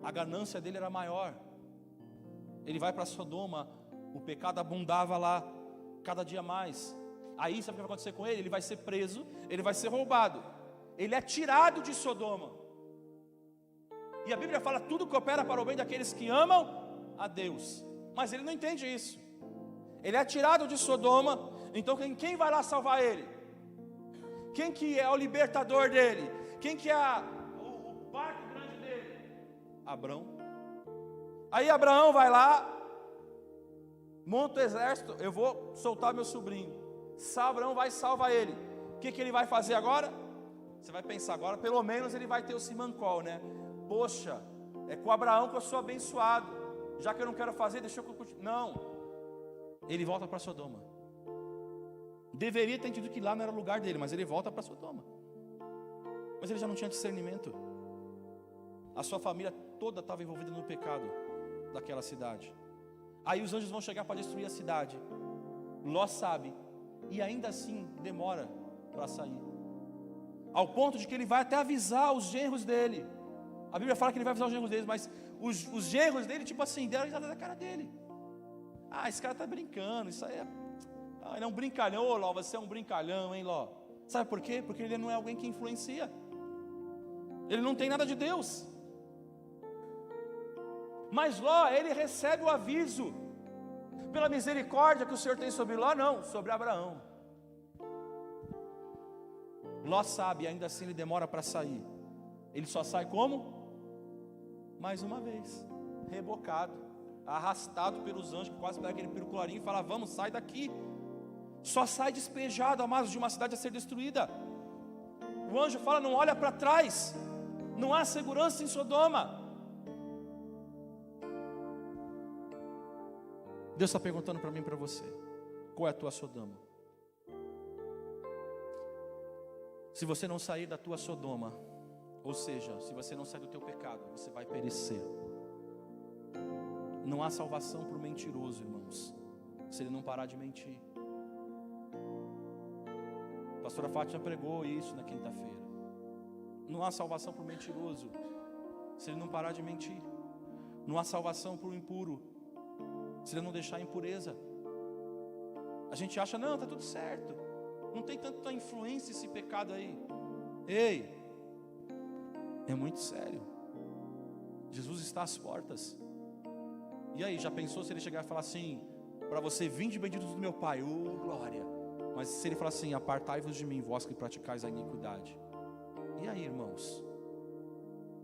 A ganância dele era maior. Ele vai para Sodoma, o pecado abundava lá, cada dia mais. Aí sabe o que vai acontecer com ele? Ele vai ser preso, ele vai ser roubado. Ele é tirado de Sodoma. E a Bíblia fala, tudo coopera para o bem daqueles que amam a Deus. Mas ele não entende isso. Ele é tirado de Sodoma, então quem vai lá salvar ele? Quem que é o libertador dele? Quem que é o barco grande dele? Abrão. Aí Abraão vai lá, monta o exército, eu vou soltar meu sobrinho. Abraão vai e salva ele. O que ele vai fazer agora? Você vai pensar agora, pelo menos ele vai ter o simancol, né? Poxa, é com Abraão que eu sou abençoado. Já que eu não quero fazer, deixa eu continuar. Não, ele volta para Sodoma. Deveria ter entendido que lá não era o lugar dele, mas ele volta para Sodoma. Mas ele já não tinha discernimento. A sua família toda estava envolvida no pecado daquela cidade. Aí os anjos vão chegar para destruir a cidade. Ló sabe, e ainda assim demora para sair. Ao ponto de que ele vai até avisar os genros dele. A Bíblia fala que ele vai avisar os genros dele, mas os genros dele, tipo assim, deram risada da cara dele. Esse cara está brincando, isso aí é... ele é um brincalhão. Ô Ló, você é um brincalhão, hein Ló? Sabe por quê? Porque ele não é alguém que influencia. Ele não tem nada de Deus. Mas Ló, ele recebe o aviso, pela misericórdia que o Senhor tem sobre Ló, não, sobre Abraão. Ló sabe, ainda assim ele demora para sair. Ele só sai como? Mais uma vez, rebocado, arrastado pelos anjos, que quase pega aquele pirocularinho e fala, vamos, sai daqui. Só sai despejado, amados, de uma cidade a ser destruída. O anjo fala, não olha para trás, não há segurança em Sodoma. Deus está perguntando para mim e para você, qual é a tua Sodoma? Se você não sair da tua Sodoma, ou seja, se você não sair do teu pecado, você vai perecer. Não há salvação para o mentiroso, irmãos, se ele não parar de mentir. A pastora Fátima pregou isso na quinta-feira. Não há salvação para o mentiroso, se ele não parar de mentir. Não há salvação para o impuro, se ele não deixar a impureza. A gente acha, não, está tudo certo, não tem tanta influência esse pecado aí. Ei, é muito sério. Jesus está às portas. E aí, já pensou se ele chegar e falar assim para você, vinde benditos do meu Pai, glória. Mas se ele falar assim, apartai-vos de mim, vós que praticais a iniquidade. E aí, irmãos,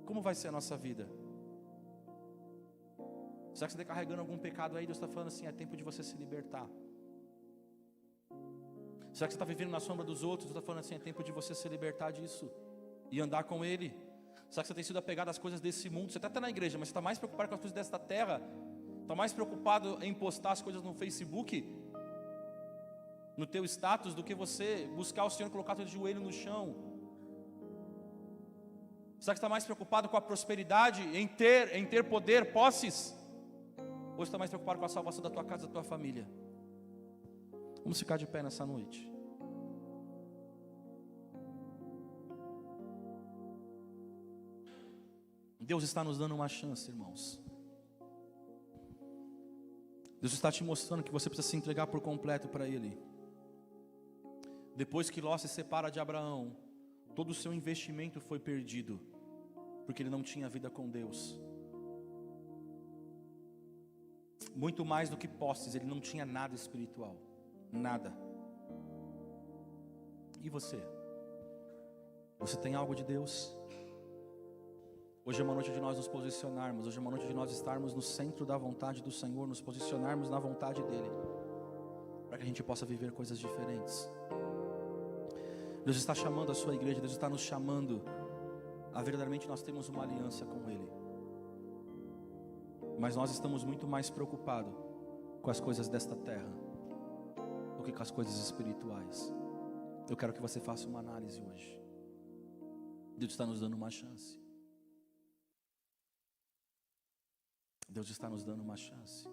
como vai ser a nossa vida? Será que você está carregando algum pecado aí? Deus está falando assim, é tempo de você se libertar. Será que você está vivendo na sombra dos outros? Deus está falando assim, é tempo de você se libertar disso e andar com Ele. Será que você tem sido apegado às coisas desse mundo? Você está na igreja, mas você está mais preocupado com as coisas desta terra? Está mais preocupado em postar as coisas no Facebook, no teu status, do que você buscar o Senhor e colocar teu joelho no chão? Será que está mais preocupado com a prosperidade, em ter poder, posses? Ou está mais preocupado com a salvação da tua casa, da tua família? Vamos ficar de pé nessa noite. Deus está nos dando uma chance, irmãos. Deus está te mostrando que você precisa se entregar por completo para Ele. Depois que Ló se separa de Abraão, todo o seu investimento foi perdido, porque ele não tinha vida com Deus. Muito mais do que posses, ele não tinha nada espiritual. Nada. E você? Você tem algo de Deus? Hoje é uma noite de nós nos posicionarmos. Hoje é uma noite de nós estarmos no centro da vontade do Senhor, nos posicionarmos na vontade dEle, para que a gente possa viver coisas diferentes. Deus está chamando a sua igreja, Deus está nos chamando a verdadeiramente nós temos uma aliança com Ele. Mas nós estamos muito mais preocupados com as coisas desta terra do que com as coisas espirituais. Eu quero que você faça uma análise hoje. Deus está nos dando uma chance. Deus está nos dando uma chance.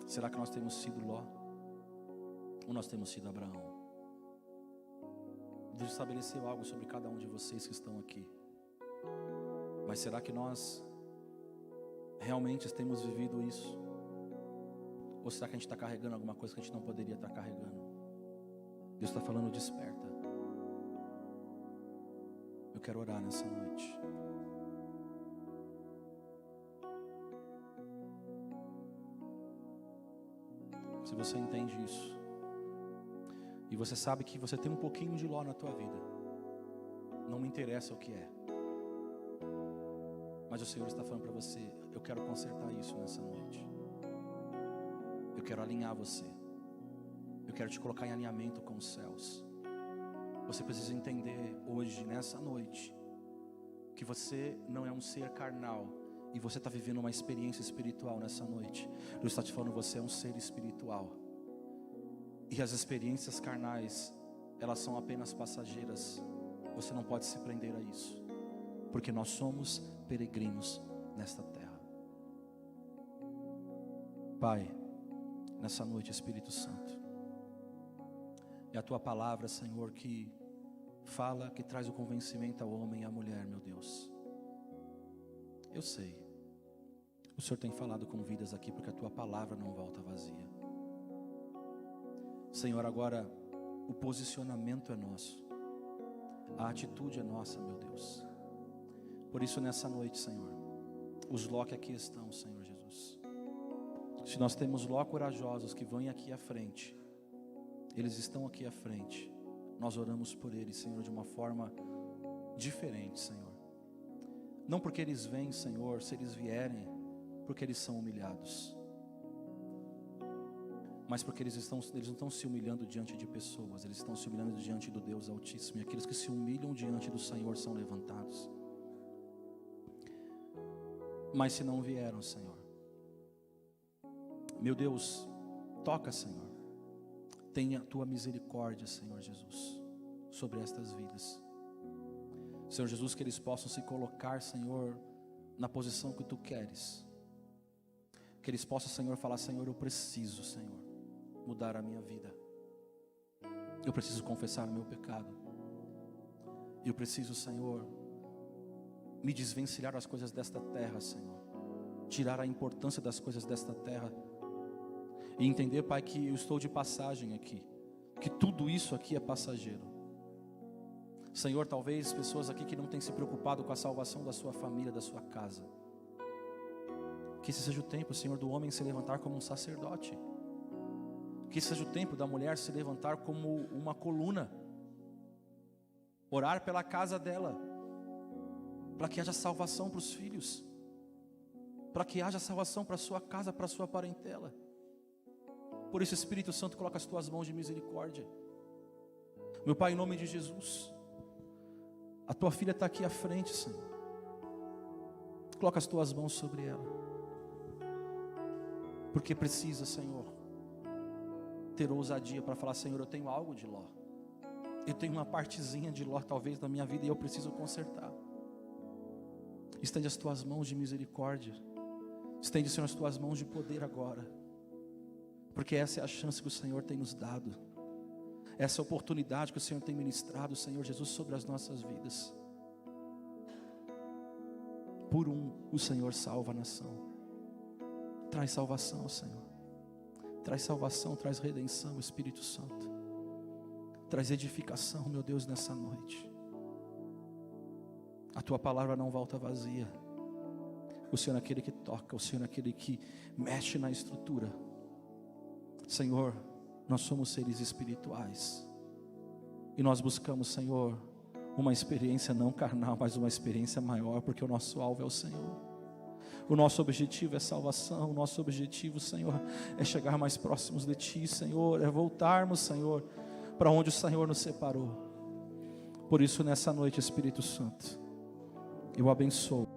Será que nós temos sido Ló? Ou nós temos sido Abraão? Deus estabeleceu algo sobre cada um de vocês que estão aqui. Mas será que nós realmente temos vivido isso? Ou será que a gente está carregando alguma coisa que a gente não poderia estar carregando? Deus está falando, desperta. Eu quero orar nessa noite. Se você entende isso, e você sabe que você tem um pouquinho de Ló na tua vida, não me interessa o que é, mas o Senhor está falando para você, eu quero consertar isso nessa noite. Eu quero alinhar você. Eu quero te colocar em alinhamento com os céus. Você precisa entender hoje, nessa noite, que você não é um ser carnal, e você está vivendo uma experiência espiritual nessa noite. Deus está te falando, você é um ser espiritual. E as experiências carnais, elas são apenas passageiras. Você não pode se prender a isso, porque nós somos peregrinos nesta terra. Pai, nessa noite, Espírito Santo, é a Tua palavra, Senhor, que fala, que traz o convencimento ao homem e à mulher, meu Deus. Eu sei, o Senhor tem falado com vidas aqui, porque a Tua palavra não volta vazia. Senhor, agora o posicionamento é nosso, a atitude é nossa, meu Deus. Por isso nessa noite, Senhor, os Ló que aqui estão, Senhor Jesus, se nós temos Ló corajosos que vêm aqui à frente, eles estão aqui à frente, nós oramos por eles, Senhor, de uma forma diferente, Senhor. Não porque eles vêm, Senhor, se eles vierem, porque eles são humilhados, mas porque eles não estão se humilhando diante de pessoas, eles estão se humilhando diante do Deus Altíssimo. E aqueles que se humilham diante do Senhor são levantados. Mas se não vieram, Senhor, meu Deus, toca, Senhor. Tenha a Tua misericórdia, Senhor Jesus, sobre estas vidas. Senhor Jesus, que eles possam se colocar, Senhor, na posição que Tu queres. Que eles possam, Senhor, falar, Senhor, eu preciso, Senhor, mudar a minha vida. Eu preciso confessar o meu pecado. Eu preciso, Senhor, me desvencilhar das coisas desta terra, Senhor. Tirar a importância das coisas desta terra. E entender, Pai, que eu estou de passagem aqui. Que tudo isso aqui é passageiro. Senhor, talvez pessoas aqui que não têm se preocupado com a salvação da sua família, da sua casa. Que esse seja o tempo, Senhor, do homem se levantar como um sacerdote. Que esse seja o tempo da mulher se levantar como uma coluna. Orar pela casa dela, para que haja salvação para os filhos. para que haja salvação para a sua casa, para a sua parentela. Por isso, Espírito Santo, coloca as tuas mãos de misericórdia. Meu Pai, em nome de Jesus, a tua filha está aqui à frente, Senhor. Coloca as tuas mãos sobre ela, porque precisa, Senhor, ter ousadia para falar: Senhor, eu tenho algo de Ló, eu tenho uma partezinha de Ló talvez na minha vida, e eu preciso consertar. Estende as tuas mãos de misericórdia, estende, Senhor, as tuas mãos de poder agora, porque essa é a chance que o Senhor tem nos dado, essa oportunidade que o Senhor tem ministrado, Senhor Jesus, sobre as nossas vidas. Por o Senhor salva a nação. Traz salvação, Senhor. Traz salvação, traz redenção, Espírito Santo. Traz edificação, meu Deus, nessa noite. A tua palavra não volta vazia. O Senhor é aquele que toca, o Senhor é aquele que mexe na estrutura. Senhor, nós somos seres espirituais, e nós buscamos, Senhor, uma experiência não carnal, mas uma experiência maior, porque o nosso alvo é o Senhor. O nosso objetivo é salvação, o nosso objetivo, Senhor, é chegar mais próximos de Ti, Senhor, é voltarmos, Senhor, para onde o Senhor nos separou. Por isso, nessa noite, Espírito Santo, eu abençoo